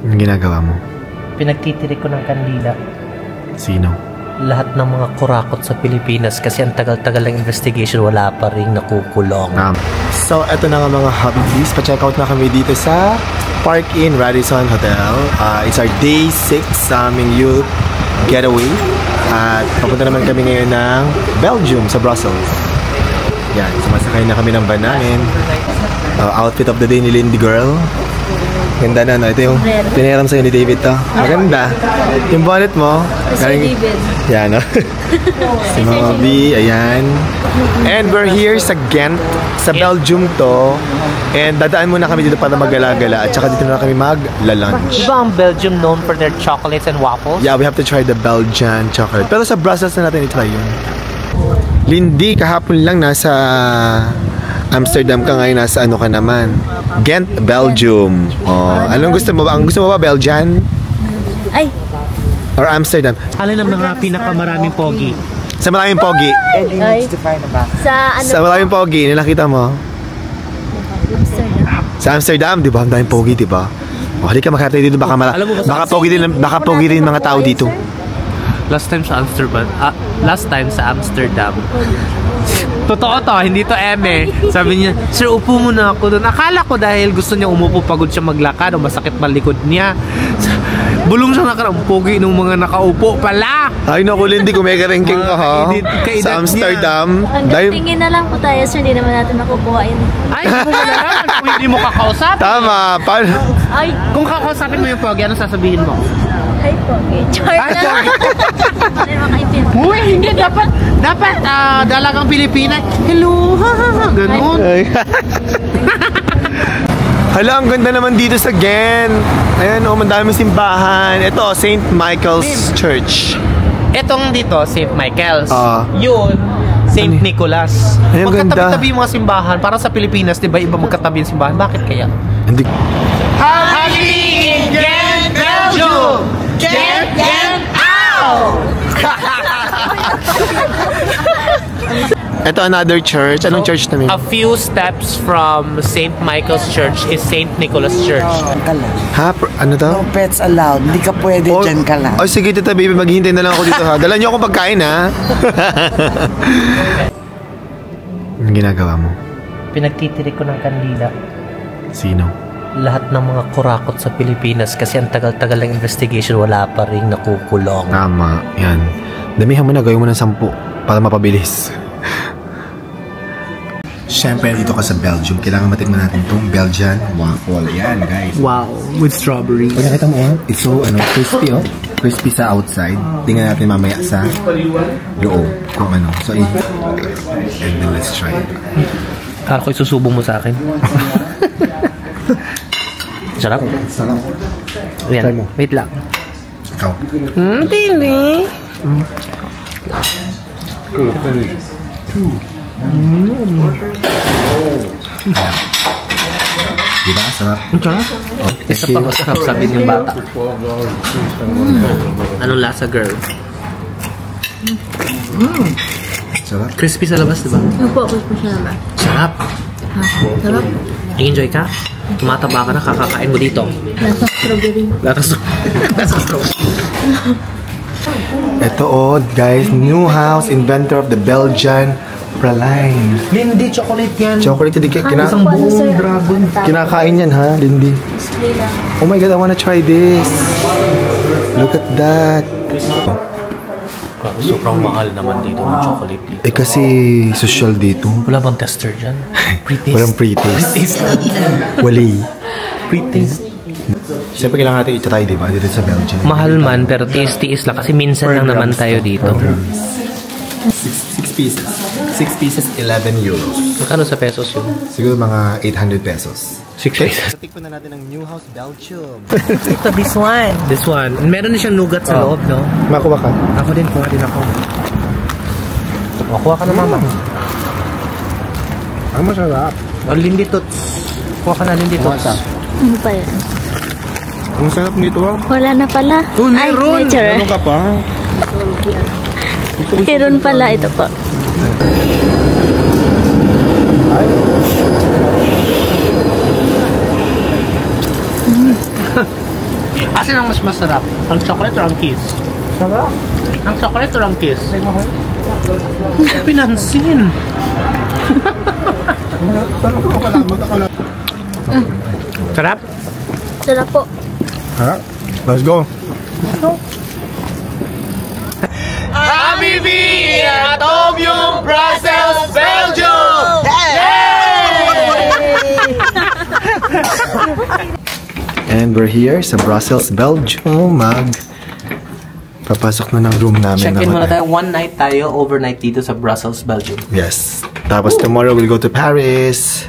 Anong ginagawa mo? Pinagtitirik ko ng kandila. Sino? Lahat ng mga kurakot sa Pilipinas kasi ang tagal-tagal ng investigation, wala pa rin nakukulong. So, eto na nga mga hobbies. Pa-check out na kami dito sa Park Inn Radisson Hotel. It's our day 6 sa aming youth getaway. At papunta naman kami ngayon ng Belgium sa Brussels. Yan, sumasakay na kami ng van namin. Outfit of the day ni Lindy Girl. Ganda na, no? Ito yung pinahiram sa'yo ni David to. Maganda. Yung bonnet mo. Si David. Yan, no? Si Mama B, ayan. And we're here sa Ghent, sa Belgium to. And dadaan muna kami dito para mag-gala-gala. At saka dito na kami mag-lunch. Diba ang Belgium known for their chocolates and waffles? Yeah, we have to try the Belgian chocolate. Pero sa Brussels na natin i-try yun. Lindy, kahapon lang nasa Amsterdam ka, ngayon nasa ano ka naman? Ghent, Belgium. Oh, anong gusto mo ba? Ang gusto mo ba Belgian? Ay! Or Amsterdam? Alin ang mga pinakamaraming pogi? Sa maraming pogi. Ay! Sa ano? Sa maraming pogi, nilakita mo? Amsterdam. Sa Amsterdam, di ba? Ang daming pogi, di ba? Oh, halika makatay dito, baka pogi din mga tao dito. Last time sa Amsterdam. Totoo to, hindi to eme. Sabi niya, sir, upo muna ako doon. Akala ko dahil gusto niya umupo, pagod siya maglakad o masakit malikod niya. Bulong siya nakarang pogi nung mga nakaupo pala. Ay naku, Lindy, kung may karengking ka ha. Sa Amsterdam. Hanggang tingin na lang po tayo, sir. Hindi naman natin nakukuha yun. Ay, kung hindi mo kakausapin. Tama. Ay! Kung kakausapin mo yung pogi, ano sasabihin mo? Ay, pogi. Char na. Uy, hindi. Dapat dalagang Pilipina. Hello, ganun. Hala, ang ganda naman dito sa Ghent. Ayan, oh, madaming simbahan. Ito, St. Michael's Church. Etong dito, St. Michael's. Yun, St. Ano? Nicholas. Ay, ang ganda. Magkatabi-tabi yung mga simbahan. Para sa Pilipinas, di ba, iba magkatabi yung simbahan. Bakit kaya? Hindi. Happy in Ghent, Belgium! Ghent, out! Ito, another church. Anong church namin? A few steps from St. Michael's Church is St. Nicholas Church. Ha? Ano to? No pets allowed. Hindi ka pwede dyan ka lang. Oh, sige, tita baby. Maghihintay na lang ako dito ha. Dala niyo ako pagkain ha. Anong ginagawa mo? Pinagtitirik ko ng kandila. Sino? Lahat ng mga kurakot sa Pilipinas kasi ang tagal-tagal ng investigation, wala pa rin nakukulong. Tama. Yan. Damihan mo na. Gawin mo ng 10 para mapabilis. Siyempre, dito ka sa Belgium. Kailangan matikman natin itong Belgian waffle. Ayan, guys. Wow, with strawberries. Kung nakita mo, it's so crispy, oh. Crispy sa outside. Tingnan natin mamaya sa loob. Kung ano. So, and then let's try it. Kala ko isusubong mo sa akin. Sarap. Sarap. Ayan, try mo. wait lang. Ikaw. Dili. Diba? Sarap. Sarap? Isa pa masarap, sabi ng bata. Anong lasa, girl? Sarap. Crispy sa labas, diba? Opo, po siya naman. Sarap. Sarap. Enjoy ka? Tumataba ka na, kakakain mo dito. Nasa strawberry. Lasa strawberry. Ito, oh, guys. New house, inventor of the Belgian praline. Lindy, chocolate yan. Chocolate, Isang buong dragon. kinakain yan, ha, Lindy? Oh my God, I wanna try this. Look at that. Sobrang mahal naman dito ng chocolate dito. Eh, kasi social dito. Wala bang tester dyan? Pre-taste. Walang pre-taste. Pre-taste. Wali. Pre-taste. Siyempre, kailangan natin i-try, diba? Dito sa Belgium. Mahal man, pero taste-taste lang. Kasi minsan lang naman tayo dito. 6 pieces. 6 pieces, 11 euros. Magkano sa pesos yun? Siguro mga 800 pesos. 6 pesos. Tikman na natin ang New House Belgium. Ito, this one. This one. Meron na siyang nougat sa loob, no? Makuha ka? Ako din, kuha din ako. Kuha ka na, mama. Ang masarap. Oh, Lindy Toots. Kuha ka na, Lindy Toots. Ano pa yan? Ang sarap nito, ah. Wala na pala. Oh, meron! Ano ka pa? Meron pala ito po. Asin ang mas masarap? Ang chocolate or ang kiss? Sarap. Ang chocolate or ang kiss? Pinansin. Sarap? Sarap po. Ha? Let's go. Habibi! Atomium Brussels, Belgium! And we're here sa Brussels, Belgium. Papasok na ng room namin. Check-in na muna hotel. tayo. One night tayo, overnight dito sa Brussels, Belgium. Yes. Tapos tomorrow we'll go to Paris.